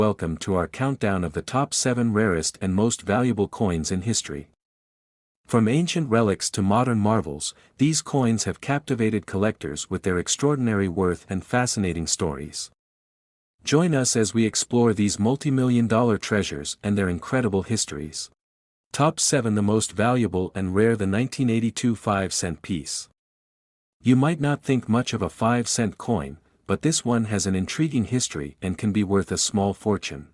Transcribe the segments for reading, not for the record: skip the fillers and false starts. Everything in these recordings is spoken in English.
welcome to our countdown of the top 7 rarest and most valuable coins in history. From ancient relics to modern marvels, these coins have captivated collectors with their extraordinary worth and fascinating stories. Join us as we explore these multi-million-dollar treasures and their incredible histories. Top 7 The most valuable and rare. The 1982 5-cent piece. You might not think much of a 5-cent coin, but this one has an intriguing history and can be worth a small fortune.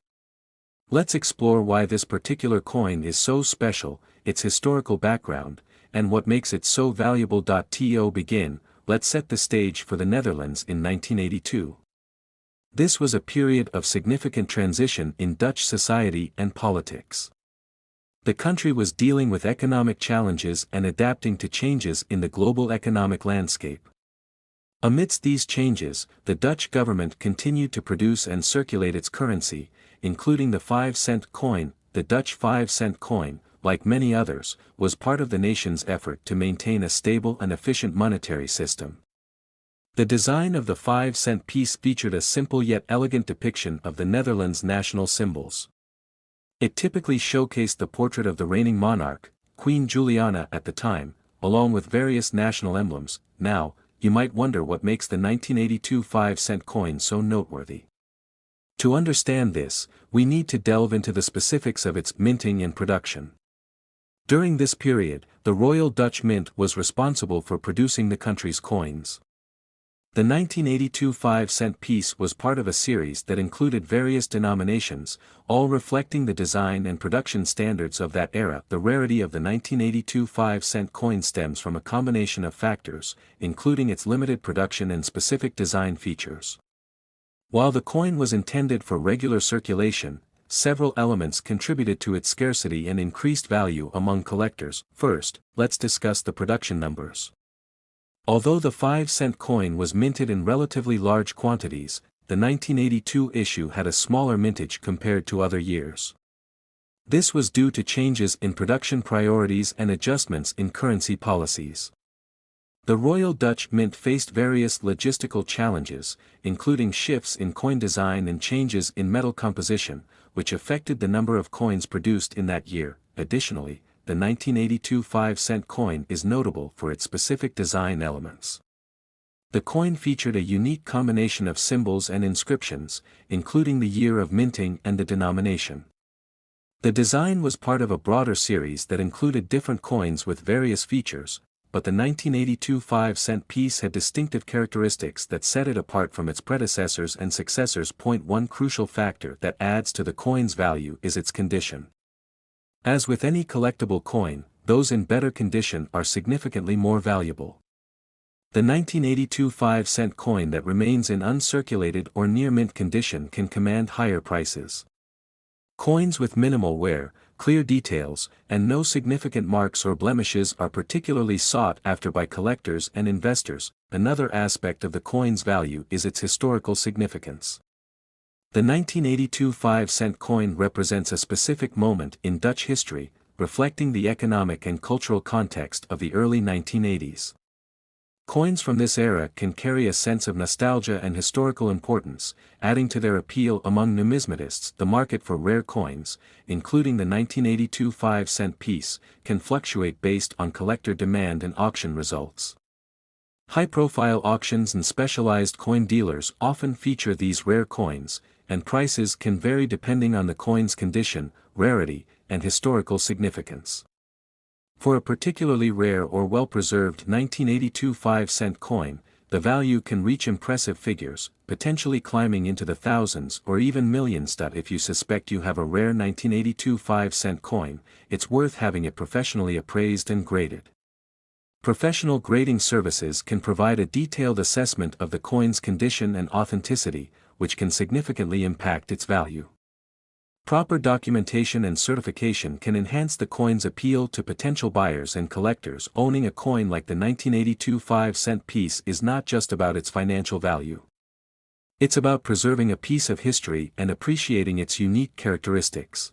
Let's explore why this particular coin is so special, its historical background, and what makes it so valuable. To begin, let's set the stage for the Netherlands in 1982. This was a period of significant transition in Dutch society and politics. The country was dealing with economic challenges and adapting to changes in the global economic landscape. Amidst these changes, the Dutch government continued to produce and circulate its currency, including the 5-cent coin. The Dutch 5-cent coin, like many others, was part of the nation's effort to maintain a stable and efficient monetary system. The design of the 5-cent piece featured a simple yet elegant depiction of the Netherlands' national symbols. It typically showcased the portrait of the reigning monarch, Queen Juliana at the time, along with various national emblems. Now, you might wonder what makes the 1982 5-cent coin so noteworthy. To understand this, we need to delve into the specifics of its minting and production. During this period, the Royal Dutch Mint was responsible for producing the country's coins. The 1982 5-cent piece was part of a series that included various denominations, all reflecting the design and production standards of that era. The rarity of the 1982 5-cent coin stems from a combination of factors, including its limited production and specific design features. While the coin was intended for regular circulation, several elements contributed to its scarcity and increased value among collectors. First, let's discuss the production numbers. Although the 5-cent coin was minted in relatively large quantities, the 1982 issue had a smaller mintage compared to other years. This was due to changes in production priorities and adjustments in currency policies. The Royal Dutch Mint faced various logistical challenges, including shifts in coin design and changes in metal composition, which affected the number of coins produced in that year. Additionally, the 1982 5-cent coin is notable for its specific design elements. The coin featured a unique combination of symbols and inscriptions, including the year of minting and the denomination. The design was part of a broader series that included different coins with various features, but the 1982 5-cent piece had distinctive characteristics that set it apart from its predecessors and successors. One crucial factor that adds to the coin's value is its condition. As with any collectible coin, those in better condition are significantly more valuable. The 1982 5-cent coin that remains in uncirculated or near-mint condition can command higher prices. Coins with minimal wear, clear details, and no significant marks or blemishes are particularly sought after by collectors and investors. Another aspect of the coin's value is its historical significance. The 1982 5-cent coin represents a specific moment in Dutch history, reflecting the economic and cultural context of the early 1980s. Coins from this era can carry a sense of nostalgia and historical importance, adding to their appeal among numismatists. The market for rare coins, including the 1982 5-cent piece, can fluctuate based on collector demand and auction results. High-profile auctions and specialized coin dealers often feature these rare coins, and prices can vary depending on the coin's condition, rarity, and historical significance. For a particularly rare or well-preserved 1982 5-cent coin, the value can reach impressive figures, potentially climbing into the thousands or even millions. If you suspect you have a rare 1982 5-cent coin, it's worth having it professionally appraised and graded. Professional grading services can provide a detailed assessment of the coin's condition and authenticity, which can significantly impact its value. Proper documentation and certification can enhance the coin's appeal to potential buyers and collectors. Owning a coin like the 1982 5-cent piece is not just about its financial value. It's about preserving a piece of history and appreciating its unique characteristics.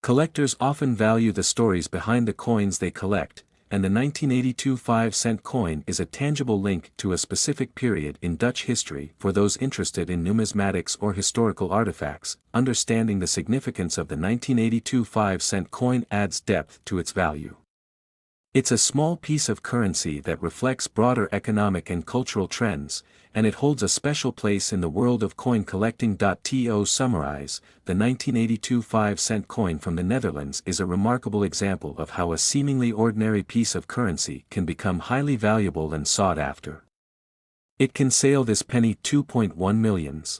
Collectors often value the stories behind the coins they collect, and the 1982 5-cent coin is a tangible link to a specific period in Dutch history. For those interested in numismatics or historical artifacts, understanding the significance of the 1982 5-cent coin adds depth to its value. It's a small piece of currency that reflects broader economic and cultural trends, and it holds a special place in the world of coin collecting. To summarize, the 1982 5-cent coin from the Netherlands is a remarkable example of how a seemingly ordinary piece of currency can become highly valuable and sought after. It can sell this penny 2.1 millions.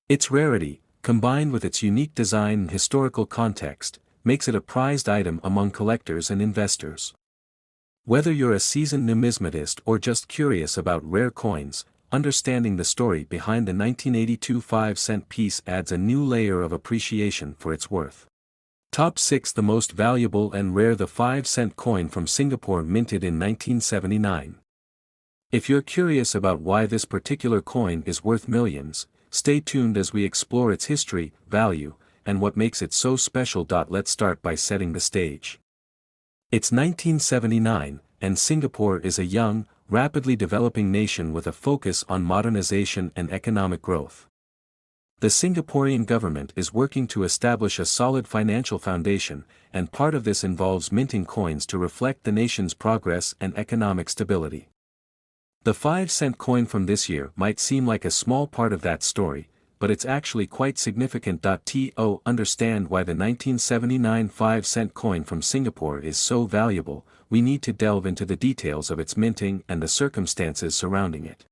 Its rarity, combined with its unique design and historical context, makes it a prized item among collectors and investors. Whether you're a seasoned numismatist or just curious about rare coins, understanding the story behind the 1982 5-cent piece adds a new layer of appreciation for its worth. Top 6 The most valuable and rare. The 5-cent coin from Singapore, minted in 1979. If you're curious about why this particular coin is worth millions, stay tuned as we explore its history, value, and what makes it so special. Let's start by setting the stage. It's 1979, and Singapore is a young, rapidly developing nation with a focus on modernization and economic growth. The Singaporean government is working to establish a solid financial foundation, and part of this involves minting coins to reflect the nation's progress and economic stability. The 5-cent coin from this year might seem like a small part of that story, but it's actually quite significant. To understand why the 1979 5-cent coin from Singapore is so valuable, we need to delve into the details of its minting and the circumstances surrounding it.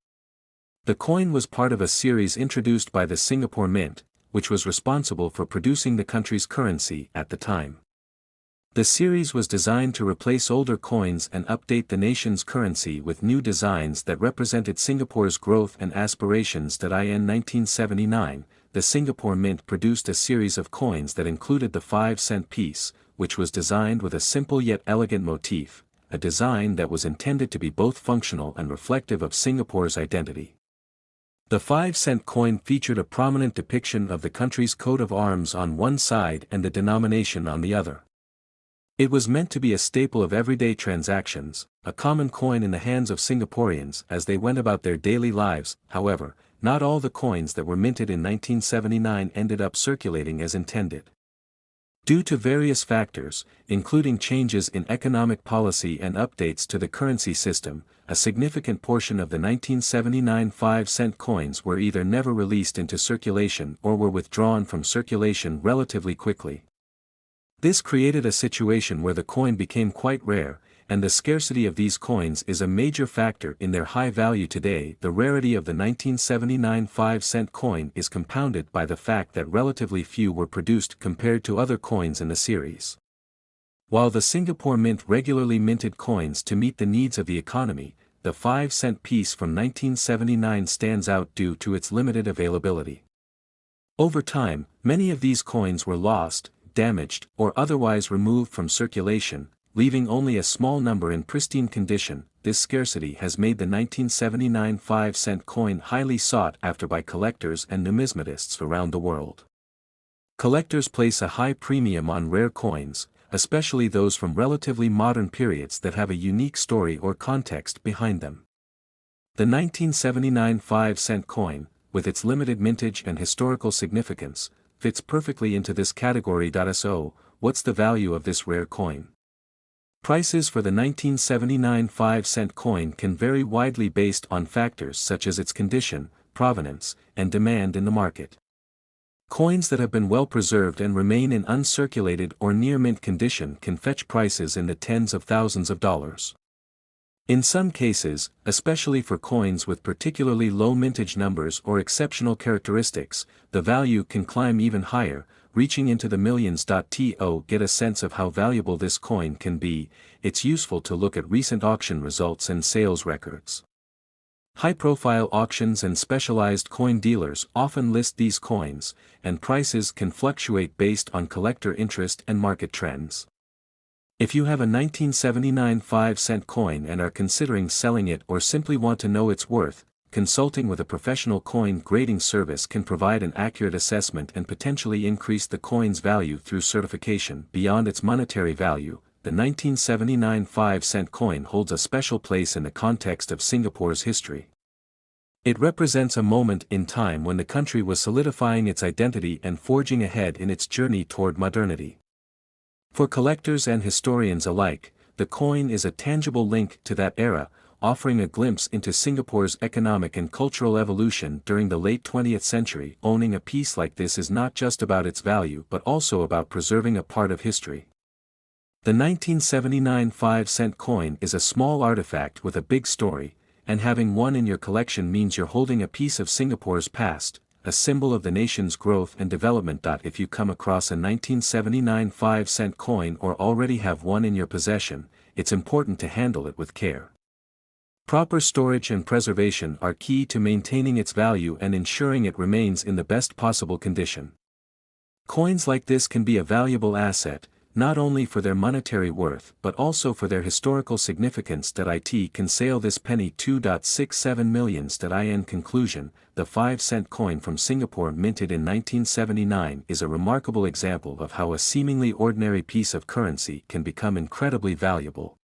The coin was part of a series introduced by the Singapore Mint, which was responsible for producing the country's currency at the time. The series was designed to replace older coins and update the nation's currency with new designs that represented Singapore's growth and aspirations. In 1979, the Singapore Mint produced a series of coins that included the 5-cent piece, which was designed with a simple yet elegant motif, a design that was intended to be both functional and reflective of Singapore's identity. The 5-cent coin featured a prominent depiction of the country's coat of arms on one side and the denomination on the other. It was meant to be a staple of everyday transactions, a common coin in the hands of Singaporeans as they went about their daily lives. However, not all the coins that were minted in 1979 ended up circulating as intended. Due to various factors, including changes in economic policy and updates to the currency system, a significant portion of the 1979 5-cent coins were either never released into circulation or were withdrawn from circulation relatively quickly. This created a situation where the coin became quite rare, and the scarcity of these coins is a major factor in their high value today. The rarity of the 1979 5-cent coin is compounded by the fact that relatively few were produced compared to other coins in the series. While the Singapore Mint regularly minted coins to meet the needs of the economy, the 5-cent piece from 1979 stands out due to its limited availability. Over time, many of these coins were lost, damaged, or otherwise removed from circulation, leaving only a small number in pristine condition. This scarcity has made the 1979 5-cent coin highly sought after by collectors and numismatists around the world. Collectors place a high premium on rare coins, especially those from relatively modern periods that have a unique story or context behind them. The 1979 5-cent coin, with its limited mintage and historical significance, fits perfectly into this category. So, what's the value of this rare coin? Prices for the 1979 5-cent coin can vary widely based on factors such as its condition, provenance, and demand in the market. Coins that have been well preserved and remain in uncirculated or near mint condition can fetch prices in the tens of thousands of dollars. In some cases, especially for coins with particularly low mintage numbers or exceptional characteristics, the value can climb even higher, reaching into the millions. To get a sense of how valuable this coin can be, it's useful to look at recent auction results and sales records. High-profile auctions and specialized coin dealers often list these coins, and prices can fluctuate based on collector interest and market trends. If you have a 1979 5-cent coin and are considering selling it or simply want to know its worth, consulting with a professional coin grading service can provide an accurate assessment and potentially increase the coin's value through certification. Beyond its monetary value, the 1979 5-cent coin holds a special place in the context of Singapore's history. It represents a moment in time when the country was solidifying its identity and forging ahead in its journey toward modernity. For collectors and historians alike, the coin is a tangible link to that era, offering a glimpse into Singapore's economic and cultural evolution during the late 20th century. Owning a piece like this is not just about its value but also about preserving a part of history. The 1979 5-cent coin is a small artifact with a big story, and having one in your collection means you're holding a piece of Singapore's past, a symbol of the nation's growth and development. If you come across a 1979 5-cent coin or already have one in your possession, it's important to handle it with care. Proper storage and preservation are key to maintaining its value and ensuring it remains in the best possible condition. Coins like this can be a valuable asset, not only for their monetary worth but also for their historical significance. It can sale this penny 2.67 millions. In conclusion, the 5-cent coin from Singapore minted in 1979 is a remarkable example of how a seemingly ordinary piece of currency can become incredibly valuable.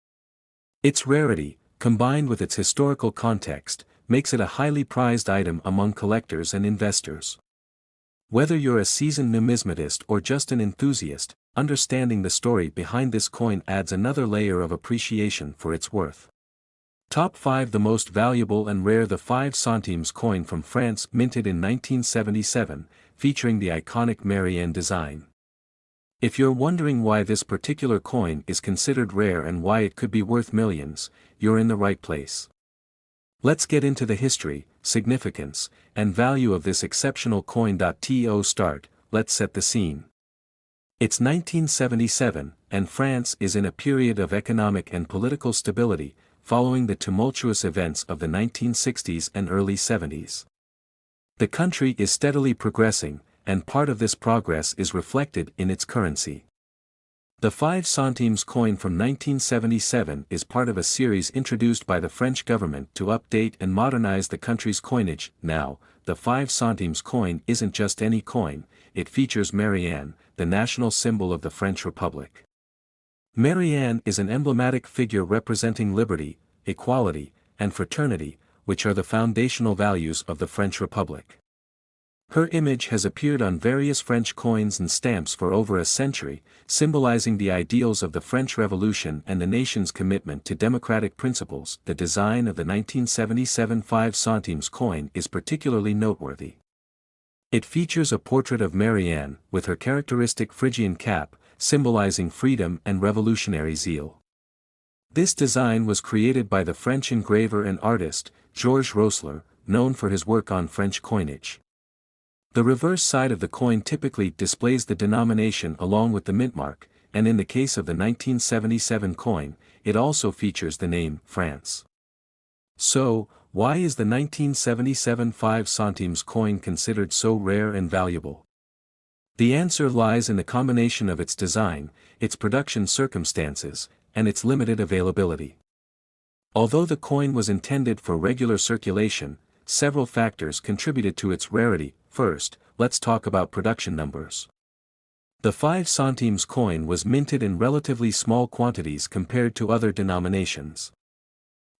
Its rarity, combined with its historical context, makes it a highly prized item among collectors and investors. Whether you're a seasoned numismatist or just an enthusiast, understanding the story behind this coin adds another layer of appreciation for its worth. Top 5 The most valuable and rare. The 5 centimes coin from France, minted in 1977, featuring the iconic Marianne design. If you're wondering why this particular coin is considered rare and why it could be worth millions, you're in the right place. Let's get into the history, significance, and value of this exceptional coin. To start, let's set the scene. It's 1977, and France is in a period of economic and political stability, following the tumultuous events of the 1960s and early 70s. The country is steadily progressing, and part of this progress is reflected in its currency. The 5 centimes coin from 1977 is part of a series introduced by the French government to update and modernize the country's coinage. Now, the 5 centimes coin isn't just any coin, it features Marianne, the national symbol of the French Republic. Marianne is an emblematic figure representing liberty, equality, and fraternity, which are the foundational values of the French Republic. Her image has appeared on various French coins and stamps for over a century, symbolizing the ideals of the French Revolution and the nation's commitment to democratic principles. The design of the 1977 5 centimes coin is particularly noteworthy. It features a portrait of Marianne, with her characteristic Phrygian cap, symbolizing freedom and revolutionary zeal. This design was created by the French engraver and artist, Georges Rossler, known for his work on French coinage. The reverse side of the coin typically displays the denomination along with the mint mark, and in the case of the 1977 coin, it also features the name France. So, why is the 1977 5 centimes coin considered so rare and valuable? The answer lies in the combination of its design, its production circumstances, and its limited availability. Although the coin was intended for regular circulation, several factors contributed to its rarity. First, let's talk about production numbers. The 5 centimes coin was minted in relatively small quantities compared to other denominations.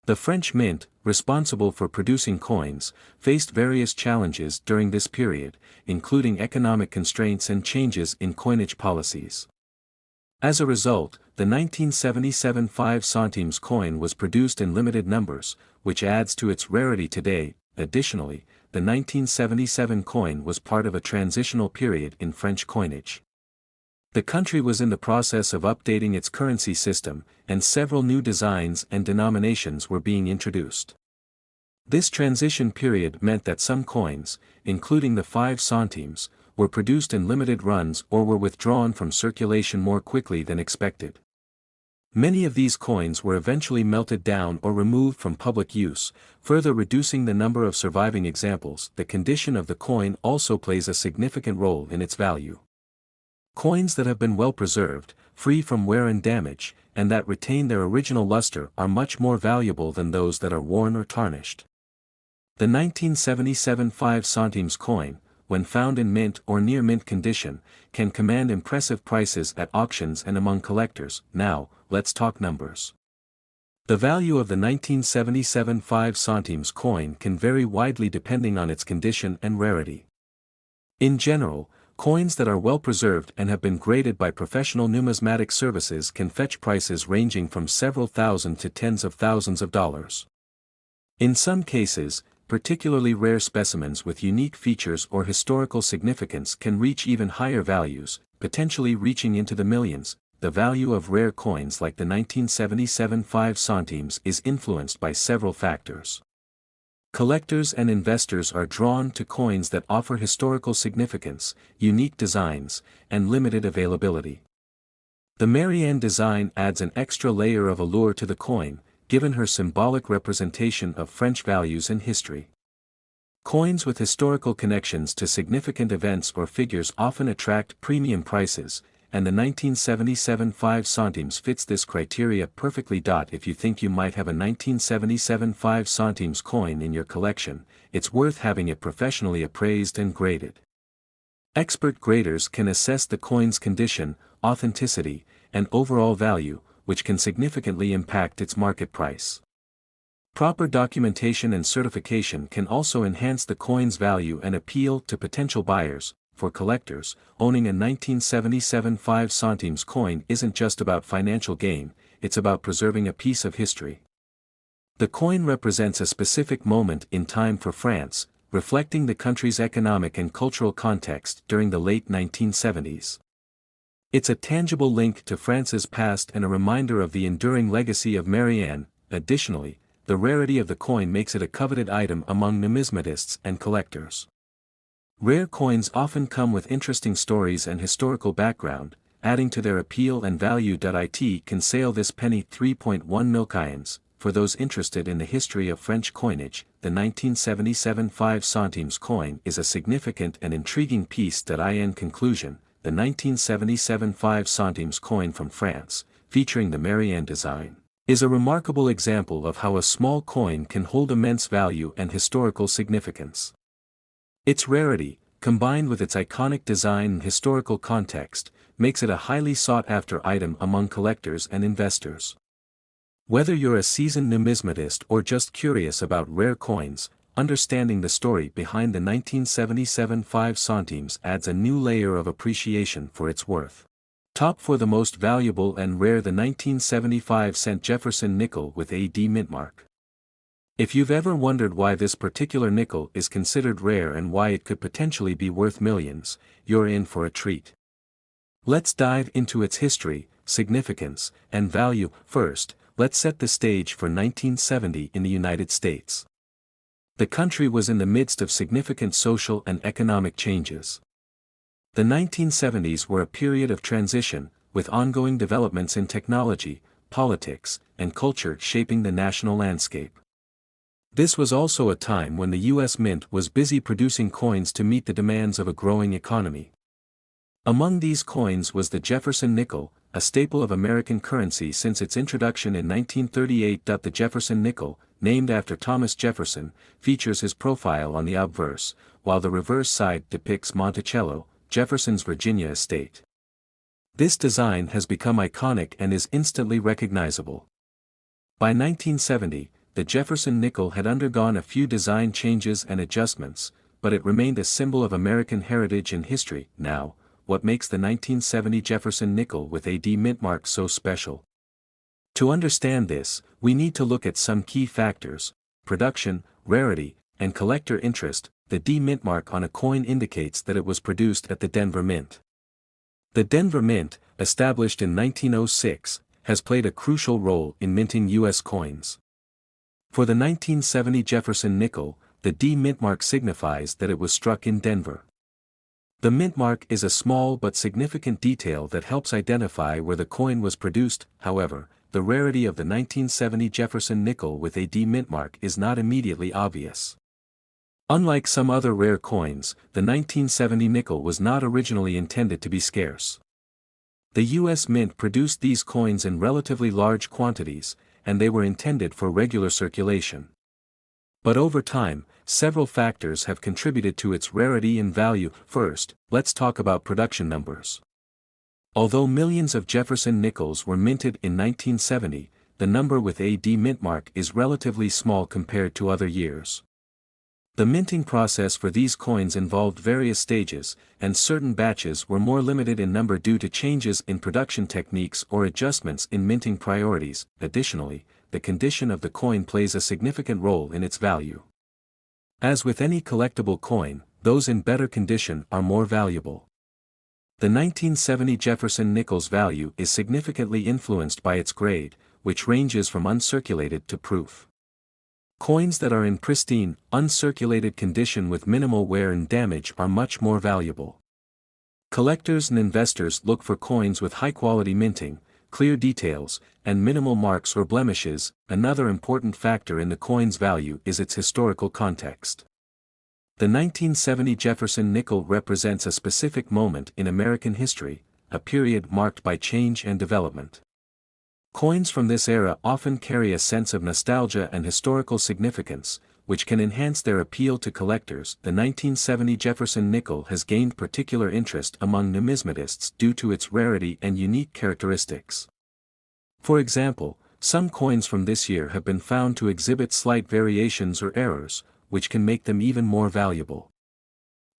The French mint, responsible for producing coins, faced various challenges during this period, including economic constraints and changes in coinage policies. As a result, the 1977 5 centimes coin was produced in limited numbers, which adds to its rarity today. Additionally, the 1977 coin was part of a transitional period in French coinage. The country was in the process of updating its currency system, and several new designs and denominations were being introduced. This transition period meant that some coins, including the 5 centimes, were produced in limited runs or were withdrawn from circulation more quickly than expected. Many of these coins were eventually melted down or removed from public use, further reducing the number of surviving examples. The condition of the coin also plays a significant role in its value. Coins that have been well preserved, free from wear and damage, and that retain their original luster are much more valuable than those that are worn or tarnished. The 1977 5 centimes coin, when found in mint or near mint condition, can command impressive prices at auctions and among collectors. Now, let's talk numbers. The value of the 1977 5 centimes coin can vary widely depending on its condition and rarity. In general, coins that are well preserved and have been graded by professional numismatic services can fetch prices ranging from several thousand to tens of thousands of dollars. In some cases, particularly rare specimens with unique features or historical significance can reach even higher values, potentially reaching into the millions. The value of rare coins like the 1977 5 centimes is influenced by several factors. Collectors and investors are drawn to coins that offer historical significance, unique designs, and limited availability. The Marianne design adds an extra layer of allure to the coin, given her symbolic representation of French values and history. Coins with historical connections to significant events or figures often attract premium prices, and the 1977 5 centimes fits this criteria perfectly. If you think you might have a 1977 5 centimes coin in your collection, it's worth having it professionally appraised and graded. Expert graders can assess the coin's condition, authenticity, and overall value, which can significantly impact its market price. Proper documentation and certification can also enhance the coin's value and appeal to potential buyers. For collectors, owning a 1977 5 centimes coin isn't just about financial gain, it's about preserving a piece of history. The coin represents a specific moment in time for France, reflecting the country's economic and cultural context during the late 1970s. It's a tangible link to France's past and a reminder of the enduring legacy of Marianne. Additionally, the rarity of the coin makes it a coveted item among numismatists and collectors. Rare coins often come with interesting stories and historical background, adding to their appeal and value. It can sell this penny 3.1 millions. For those interested in the history of French coinage, the 1977 5 centimes coin is a significant and intriguing piece. In conclusion, the 1977 5 centimes coin from France, featuring the Marianne design, is a remarkable example of how a small coin can hold immense value and historical significance. Its rarity, combined with its iconic design and historical context, makes it a highly sought-after item among collectors and investors. Whether you're a seasoned numismatist or just curious about rare coins, understanding the story behind the 1977 5 centimes adds a new layer of appreciation for its worth. Top 4 the most valuable and rare: the 1975 cent Jefferson Nickel with a D-mintmark. If you've ever wondered why this particular nickel is considered rare and why it could potentially be worth millions, you're in for a treat. Let's dive into its history, significance, and value. First, let's set the stage for 1970 in the United States. The country was in the midst of significant social and economic changes. The 1970s were a period of transition, with ongoing developments in technology, politics, and culture shaping the national landscape. This was also a time when the U.S. Mint was busy producing coins to meet the demands of a growing economy. Among these coins was the Jefferson Nickel, a staple of American currency since its introduction in 1938. The Jefferson Nickel, named after Thomas Jefferson, features his profile on the obverse, while the reverse side depicts Monticello, Jefferson's Virginia estate. This design has become iconic and is instantly recognizable. By 1970, the Jefferson Nickel had undergone a few design changes and adjustments, but it remained a symbol of American heritage and history. Now, what makes the 1970 Jefferson Nickel with a D-mintmark so special? To understand this, we need to look at some key factors: production, rarity, and collector interest. The D-mintmark on a coin indicates that it was produced at the Denver Mint. The Denver Mint, established in 1906, has played a crucial role in minting U.S. coins. For the 1970 Jefferson Nickel, the D-mintmark signifies that it was struck in Denver. The mintmark is a small but significant detail that helps identify where the coin was produced. However, the rarity of the 1970 Jefferson Nickel with a D-mintmark is not immediately obvious. Unlike some other rare coins, the 1970 nickel was not originally intended to be scarce. The U.S. Mint produced these coins in relatively large quantities, and they were intended for regular circulation. But over time, several factors have contributed to its rarity and value. First, let's talk about production numbers. Although millions of Jefferson nickels were minted in 1970, the number with a D-mintmark is relatively small compared to other years. The minting process for these coins involved various stages, and certain batches were more limited in number due to changes in production techniques or adjustments in minting priorities. Additionally, the condition of the coin plays a significant role in its value. As with any collectible coin, those in better condition are more valuable. The 1970 Jefferson nickel's value is significantly influenced by its grade, which ranges from uncirculated to proof. Coins that are in pristine, uncirculated condition with minimal wear and damage are much more valuable. Collectors and investors look for coins with high-quality minting, clear details, and minimal marks or blemishes. Another important factor in the coin's value is its historical context. The 1970 Jefferson nickel represents a specific moment in American history, a period marked by change and development. Coins from this era often carry a sense of nostalgia and historical significance, which can enhance their appeal to collectors. The 1970 Jefferson nickel has gained particular interest among numismatists due to its rarity and unique characteristics. For example, some coins from this year have been found to exhibit slight variations or errors, which can make them even more valuable.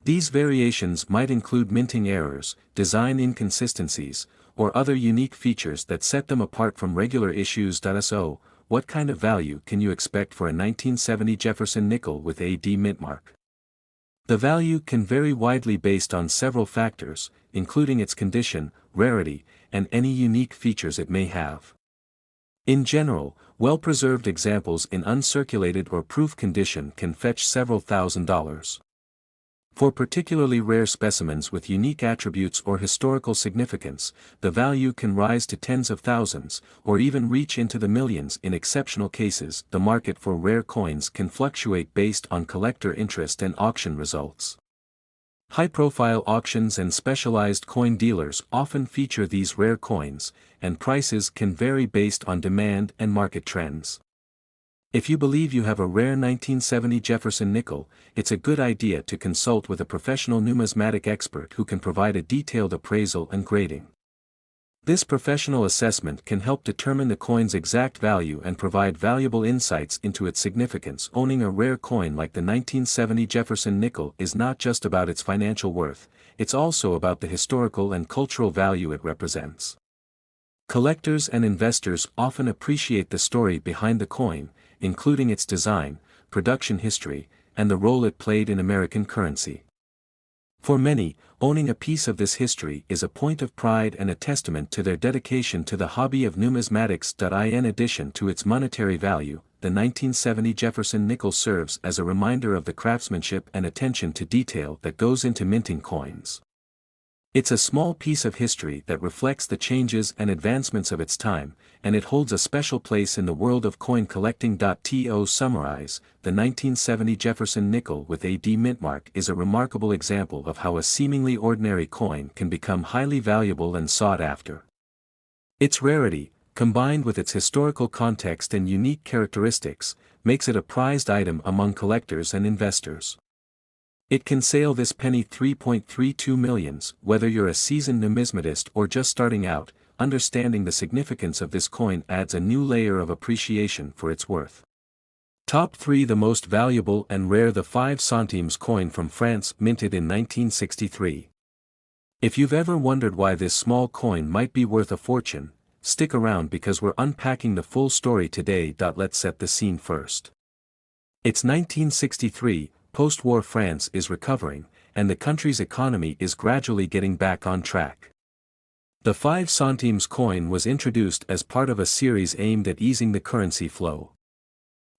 These variations might include minting errors, design inconsistencies, or other unique features that set them apart from regular issues. So, what kind of value can you expect for a 1970 Jefferson nickel with a D-mintmark? The value can vary widely based on several factors, including its condition, rarity, and any unique features it may have. In general, well-preserved examples in uncirculated or proof condition can fetch several $1,000s. For particularly rare specimens with unique attributes or historical significance, the value can rise to tens of thousands, or even reach into the millions in exceptional cases. The market for rare coins can fluctuate based on collector interest and auction results. High-profile auctions and specialized coin dealers often feature these rare coins, and prices can vary based on demand and market trends. If you believe you have a rare 1970 Jefferson nickel, it's a good idea to consult with a professional numismatic expert who can provide a detailed appraisal and grading. This professional assessment can help determine the coin's exact value and provide valuable insights into its significance. Owning a rare coin like the 1970 Jefferson nickel is not just about its financial worth, it's also about the historical and cultural value it represents. Collectors and investors often appreciate the story behind the coin, including its design, production history, and the role it played in American currency. For many, owning a piece of this history is a point of pride and a testament to their dedication to the hobby of numismatics. In addition to its monetary value, the 1970 Jefferson nickel serves as a reminder of the craftsmanship and attention to detail that goes into minting coins. It's a small piece of history that reflects the changes and advancements of its time, and it holds a special place in the world of coin collecting. To summarize, the 1970 Jefferson nickel with a D-mintmark is a remarkable example of how a seemingly ordinary coin can become highly valuable and sought after. Its rarity, combined with its historical context and unique characteristics, makes it a prized item among collectors and investors. It can sell this penny 3.32 millions. Whether you're a seasoned numismatist or just starting out, understanding the significance of this coin adds a new layer of appreciation for its worth. Top 3 The most valuable and rare. The 5 centimes coin from France, minted in 1963. If you've ever wondered why this small coin might be worth a fortune, stick around because we're unpacking the full story today. Let's set the scene first. It's 1963. Post-war France is recovering, and the country's economy is gradually getting back on track. The 5 centimes coin was introduced as part of a series aimed at easing the currency flow.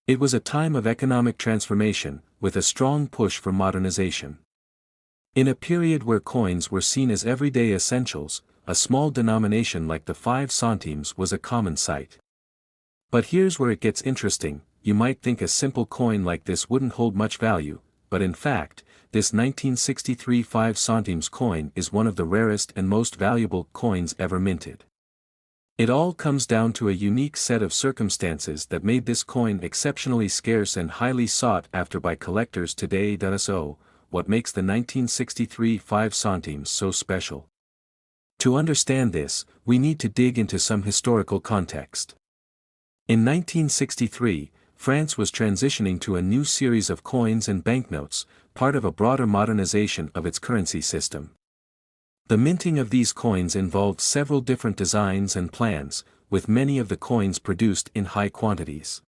It was a time of economic transformation, with a strong push for modernization. In a period where coins were seen as everyday essentials, a small denomination like the 5 centimes was a common sight. But here's where it gets interesting. You might think a simple coin like this wouldn't hold much value, but in fact, this 1963 5 centimes coin is one of the rarest and most valuable coins ever minted. It all comes down to a unique set of circumstances that made this coin exceptionally scarce and highly sought after by collectors today. So, what makes the 1963 5 centimes so special? To understand this, we need to dig into some historical context. In 1963, France was transitioning to a new series of coins and banknotes, part of a broader modernization of its currency system. The minting of these coins involved several different designs and plans, with many of the coins produced in high quantities.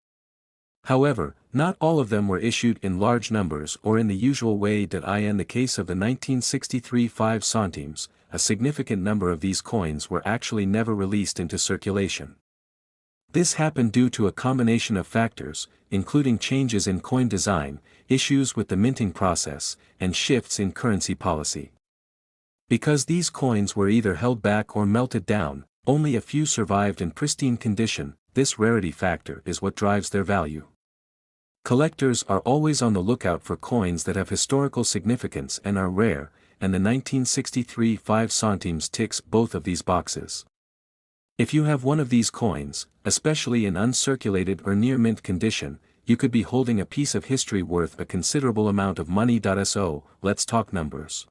However, not all of them were issued in large numbers or in the usual way. In the case of the 1963 5 centimes, a significant number of these coins were actually never released into circulation. This happened due to a combination of factors, including changes in coin design, issues with the minting process, and shifts in currency policy. Because these coins were either held back or melted down, only a few survived in pristine condition. This rarity factor is what drives their value. Collectors are always on the lookout for coins that have historical significance and are rare, and the 1963 5 centimes ticks both of these boxes. If you have one of these coins, especially in uncirculated or near mint condition, you could be holding a piece of history worth a considerable amount of money. So, let's talk numbers.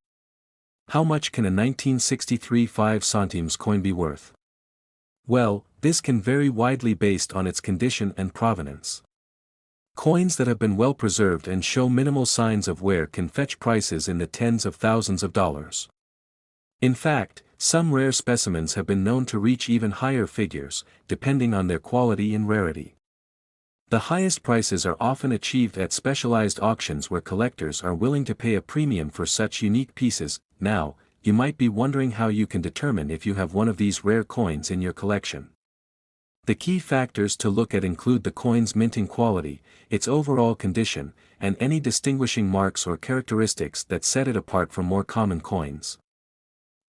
How much can a 1963 5 centimes coin be worth? Well, this can vary widely based on its condition and provenance. Coins that have been well preserved and show minimal signs of wear can fetch prices in the tens of thousands of dollars. In fact, some rare specimens have been known to reach even higher figures, depending on their quality and rarity. The highest prices are often achieved at specialized auctions where collectors are willing to pay a premium for such unique pieces. Now, you might be wondering how you can determine if you have one of these rare coins in your collection. The key factors to look at include the coin's minting quality, its overall condition, and any distinguishing marks or characteristics that set it apart from more common coins.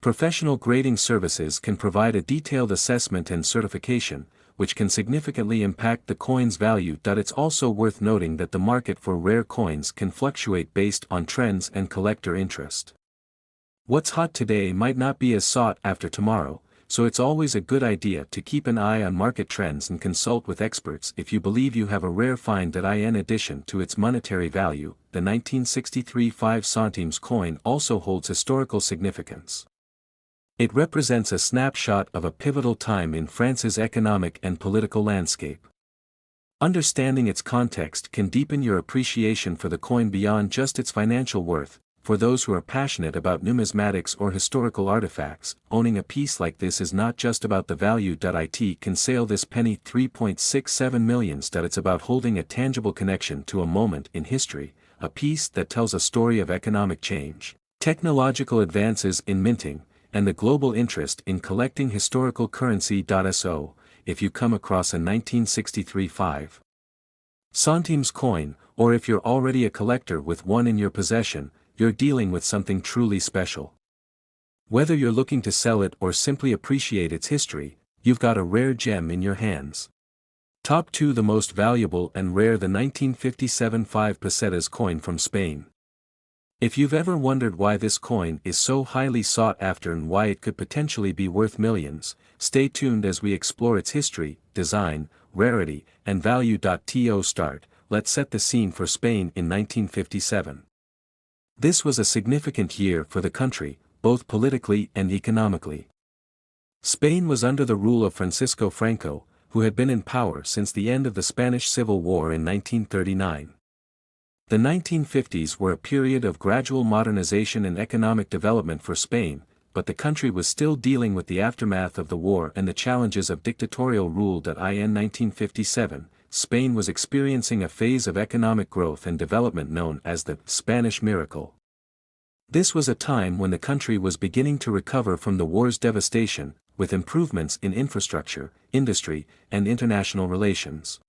Professional grading services can provide a detailed assessment and certification, which can significantly impact the coin's value. It's also worth noting that the market for rare coins can fluctuate based on trends and collector interest. What's hot today might not be as sought after tomorrow, so it's always a good idea to keep an eye on market trends and consult with experts if you believe you have a rare find. In addition to its monetary value, the 1963 5 centimes coin also holds historical significance. It represents a snapshot of a pivotal time in France's economic and political landscape. Understanding its context can deepen your appreciation for the coin beyond just its financial worth. For those who are passionate about numismatics or historical artifacts, owning a piece like this is not just about the value. It can sell this penny 3.67 millions. It's about holding a tangible connection to a moment in history, a piece that tells a story of economic change, technological advances in minting, and the global interest in collecting historical currency. So, if you come across a 1963 5 centimes coin, or if you're already a collector with one in your possession, you're dealing with something truly special. Whether you're looking to sell it or simply appreciate its history, you've got a rare gem in your hands. Top 2. The most valuable and rare: the 1957 5 Pesetas coin from Spain. If you've ever wondered why this coin is so highly sought after and why it could potentially be worth millions, stay tuned as we explore its history, design, rarity, and value. To start, let's set the scene for Spain in 1957. This was a significant year for the country, both politically and economically. Spain was under the rule of Francisco Franco, who had been in power since the end of the Spanish Civil War in 1939. The 1950s were a period of gradual modernization and economic development for Spain, but the country was still dealing with the aftermath of the war and the challenges of dictatorial rule. In 1957, Spain was experiencing a phase of economic growth and development known as the Spanish Miracle. This was a time when the country was beginning to recover from the war's devastation, with improvements in infrastructure, industry, and international relations.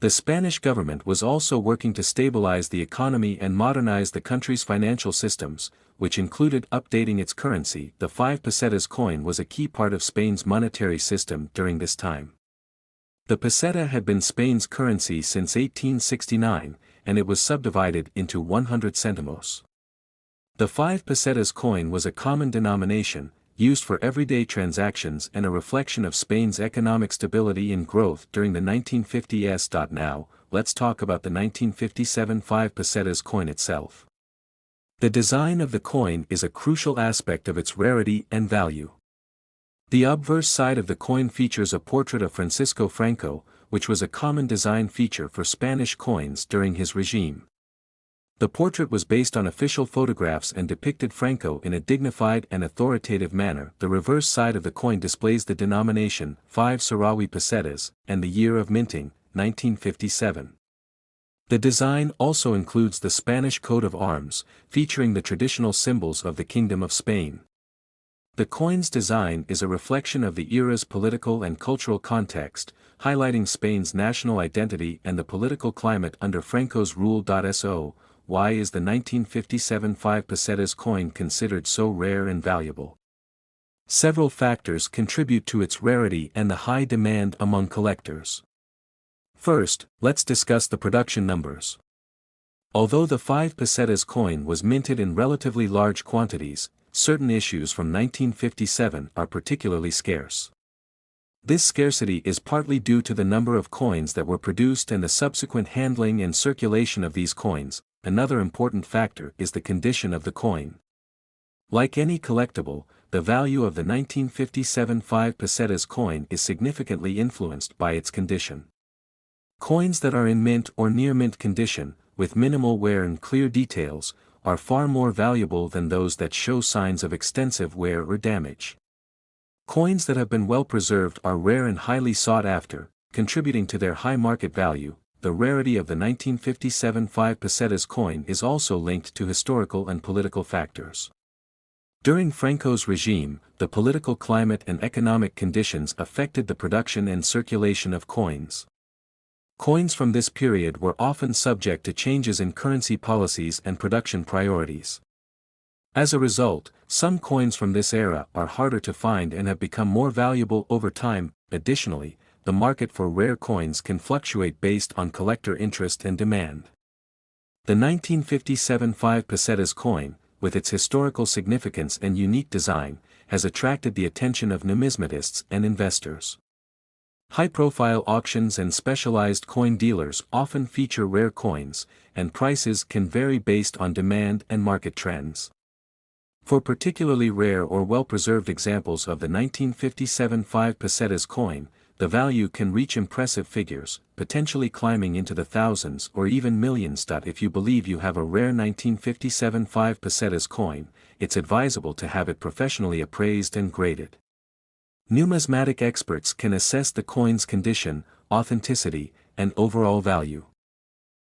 The Spanish government was also working to stabilize the economy and modernize the country's financial systems, which included updating its currency. The 5 pesetas coin was a key part of Spain's monetary system during this time. The peseta had been Spain's currency since 1869, and it was subdivided into 100 centimos. The 5 pesetas coin was a common denomination, used for everyday transactions and a reflection of Spain's economic stability and growth during the 1950s. Now, let's talk about the 1957 5 pesetas coin itself. The design of the coin is a crucial aspect of its rarity and value. The obverse side of the coin features a portrait of Francisco Franco, which was a common design feature for Spanish coins during his regime. The portrait was based on official photographs and depicted Franco in a dignified and authoritative manner. The reverse side of the coin displays the denomination, 5 Sahrawi pesetas, and the year of minting, 1957. The design also includes the Spanish coat of arms, featuring the traditional symbols of the Kingdom of Spain. The coin's design is a reflection of the era's political and cultural context, highlighting Spain's national identity and the political climate under Franco's rule. So, why is the 1957 5 pesetas coin considered so rare and valuable? Several factors contribute to its rarity and the high demand among collectors. First, let's discuss the production numbers. Although the 5 pesetas coin was minted in relatively large quantities, certain issues from 1957 are particularly scarce. This scarcity is partly due to the number of coins that were produced and the subsequent handling and circulation of these coins. Another important factor is the condition of the coin. Like any collectible, the value of the 1957 5 pesetas coin is significantly influenced by its condition. Coins that are in mint or near mint condition, with minimal wear and clear details, are far more valuable than those that show signs of extensive wear or damage. Coins that have been well preserved are rare and highly sought after, contributing to their high market value. The rarity of the 1957 5 pesetas coin is also linked to historical and political factors. During Franco's regime, the political climate and economic conditions affected the production and circulation of coins. Coins from this period were often subject to changes in currency policies and production priorities. As a result, some coins from this era are harder to find and have become more valuable over time. Additionally, the market for rare coins can fluctuate based on collector interest and demand. The 1957 5 pesetas coin, with its historical significance and unique design, has attracted the attention of numismatists and investors. High-profile auctions and specialized coin dealers often feature rare coins, and prices can vary based on demand and market trends. For particularly rare or well-preserved examples of the 1957 5 pesetas coin, the value can reach impressive figures, potentially climbing into the thousands or even millions. If you believe you have a rare 1957 5 pesetas coin, it's advisable to have it professionally appraised and graded. Numismatic experts can assess the coin's condition, authenticity, and overall value.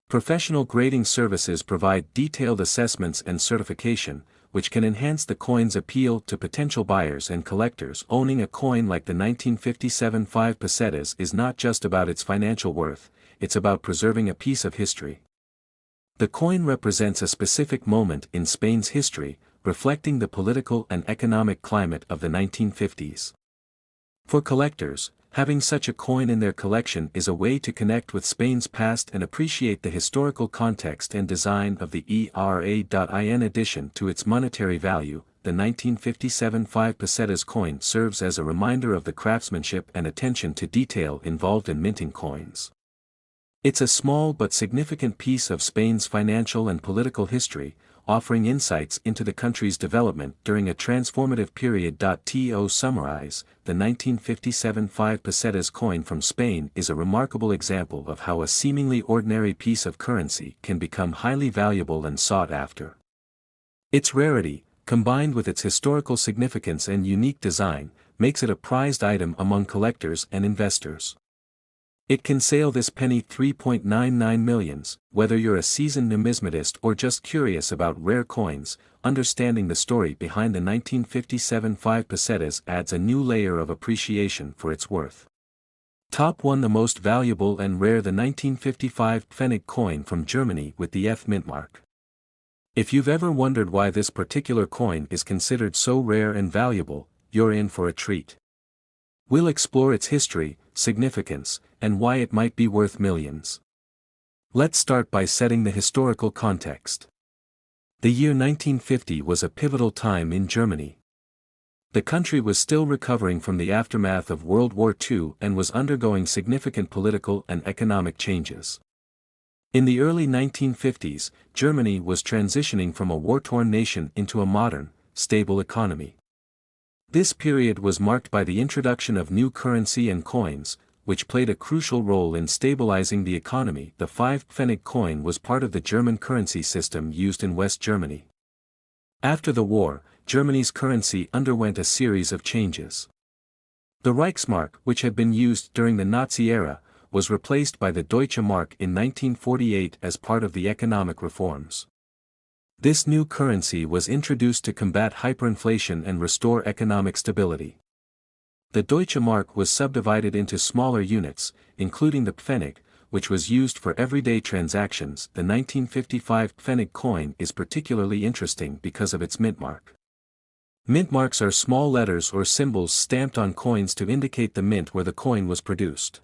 Professional grading services provide detailed assessments and certification, which can enhance the coin's appeal to potential buyers and collectors. Owning a coin like the 1957 5 pesetas is not just about its financial worth, it's about preserving a piece of history. The coin represents a specific moment in Spain's history, reflecting the political and economic climate of the 1950s. For collectors, having such a coin in their collection is a way to connect with Spain's past and appreciate the historical context and design of the era. In addition to its monetary value, the 1957 5 pesetas coin serves as a reminder of the craftsmanship and attention to detail involved in minting coins. It's a small but significant piece of Spain's financial and political history, offering insights into the country's development during a transformative period. To summarize, the 1957 5 pesetas coin from Spain is a remarkable example of how a seemingly ordinary piece of currency can become highly valuable and sought after. Its rarity, combined with its historical significance and unique design, makes it a prized item among collectors and investors. It can sail this penny 3.99 millions. Whether you're a seasoned numismatist or just curious about rare coins, understanding the story behind the 1957 5 pesetas adds a new layer of appreciation for its worth. Top 1. The most valuable and rare: the 1955 Pfennig coin from Germany with the F-mintmark. If you've ever wondered why this particular coin is considered so rare and valuable, you're in for a treat. We'll explore its history, significance, and why it might be worth millions. Let's start by setting the historical context. The year 1950 was a pivotal time in Germany. The country was still recovering from the aftermath of World War II and was undergoing significant political and economic changes. In the early 1950s, Germany was transitioning from a war-torn nation into a modern, stable economy. This period was marked by the introduction of new currency and coins, which played a crucial role in stabilizing the economy. The 5 Pfennig coin was part of the German currency system used in West Germany. After the war, Germany's currency underwent a series of changes. The Reichsmark, which had been used during the Nazi era, was replaced by the Deutsche Mark in 1948 as part of the economic reforms. This new currency was introduced to combat hyperinflation and restore economic stability. The Deutsche Mark was subdivided into smaller units, including the Pfennig, which was used for everyday transactions. The 1955 Pfennig coin is particularly interesting because of its mintmark. Mintmarks are small letters or symbols stamped on coins to indicate the mint where the coin was produced.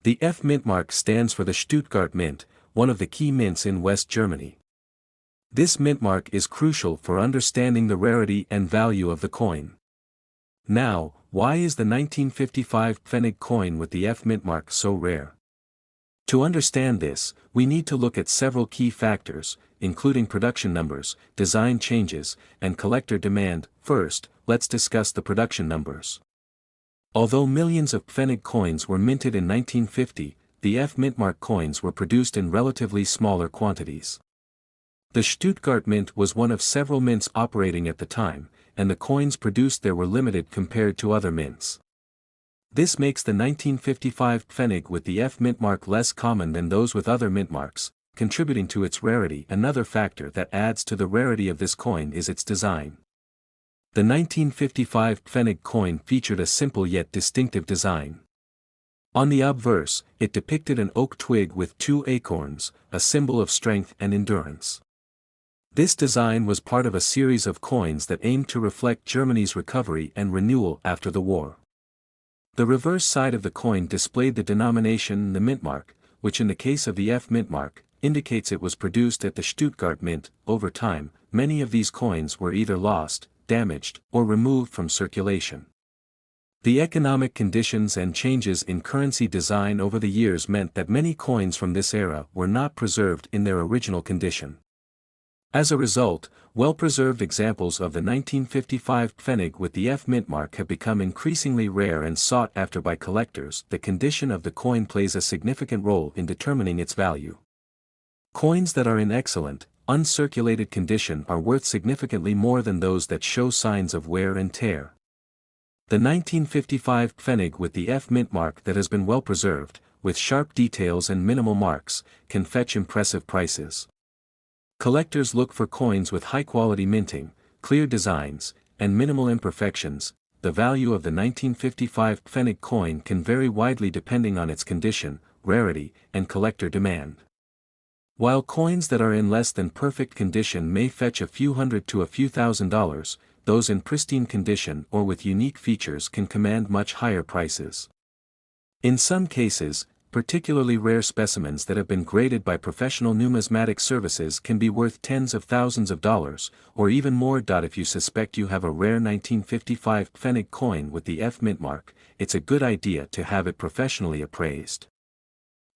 The F-mintmark stands for the Stuttgart Mint, one of the key mints in West Germany. This mintmark is crucial for understanding the rarity and value of the coin. Now, why is the 1955 Pfennig coin with the F-mintmark so rare? To understand this, we need to look at several key factors, including production numbers, design changes, and collector demand. First, let's discuss the production numbers. Although millions of Pfennig coins were minted in 1950, the F-mintmark coins were produced in relatively smaller quantities. The Stuttgart Mint was one of several mints operating at the time, and the coins produced there were limited compared to other mints. This makes the 1955 Pfennig with the F-mintmark less common than those with other mintmarks, contributing to its rarity. Another factor that adds to the rarity of this coin is its design. The 1955 Pfennig coin featured a simple yet distinctive design. On the obverse, it depicted an oak twig with 2 acorns, a symbol of strength and endurance. This design was part of a series of coins that aimed to reflect Germany's recovery and renewal after the war. The reverse side of the coin displayed the denomination the mintmark, which in the case of the F-mintmark, indicates it was produced at the Stuttgart Mint. Over time, many of these coins were either lost, damaged, or removed from circulation. The economic conditions and changes in currency design over the years meant that many coins from this era were not preserved in their original condition. As a result, well-preserved examples of the 1955 Pfennig with the F-mintmark have become increasingly rare and sought after by collectors. The condition of the coin plays a significant role in determining its value. Coins that are in excellent, uncirculated condition are worth significantly more than those that show signs of wear and tear. The 1955 Pfennig with the F-mintmark that has been well preserved, with sharp details and minimal marks, can fetch impressive prices. Collectors look for coins with high-quality minting, clear designs, and minimal imperfections. The value of the 1955 Pfennig coin can vary widely depending on its condition, rarity, and collector demand. While coins that are in less than perfect condition may fetch a few hundred to a few $1,000s, those in pristine condition or with unique features can command much higher prices. In some cases, particularly rare specimens that have been graded by professional numismatic services can be worth tens of thousands of dollars, or even more. If you suspect you have a rare 1955 Pfennig coin with the F-mintmark, it's a good idea to have it professionally appraised.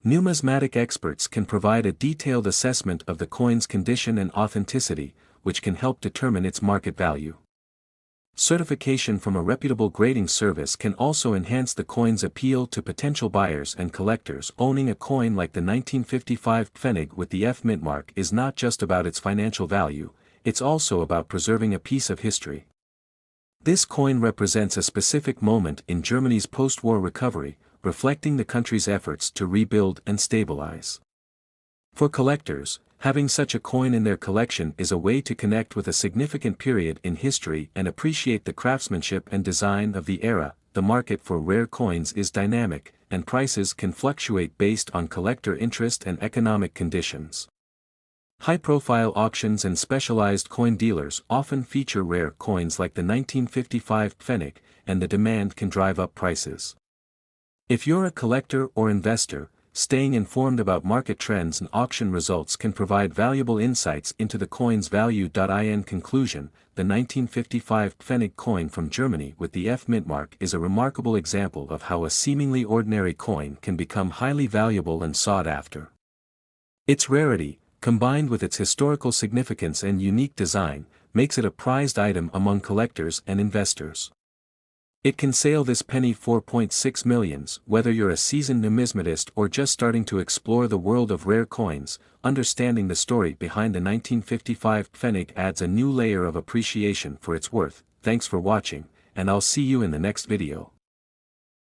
Numismatic experts can provide a detailed assessment of the coin's condition and authenticity, which can help determine its market value. Certification from a reputable grading service can also enhance the coin's appeal to potential buyers and collectors. Owning a coin like the 1955 Pfennig with the F-mintmark is not just about its financial value, it's also about preserving a piece of history. This coin represents a specific moment in Germany's post-war recovery, reflecting the country's efforts to rebuild and stabilize. For collectors, having such a coin in their collection is a way to connect with a significant period in history and appreciate the craftsmanship and design of the era. The market for rare coins is dynamic, and prices can fluctuate based on collector interest and economic conditions. High-profile auctions and specialized coin dealers often feature rare coins like the 1955 Pfennig, and the demand can drive up prices. If you're a collector or investor, staying informed about market trends and auction results can provide valuable insights into the coin's value. In conclusion, the 1955 Pfennig coin from Germany with the F-mintmark is a remarkable example of how a seemingly ordinary coin can become highly valuable and sought after. Its rarity, combined with its historical significance and unique design, makes it a prized item among collectors and investors. It can sail this penny 4.6 millions. Whether you're a seasoned numismatist or just starting to explore the world of rare coins, understanding the story behind the 1955 Pfennig adds a new layer of appreciation for its worth. Thanks for watching, and I'll see you in the next video.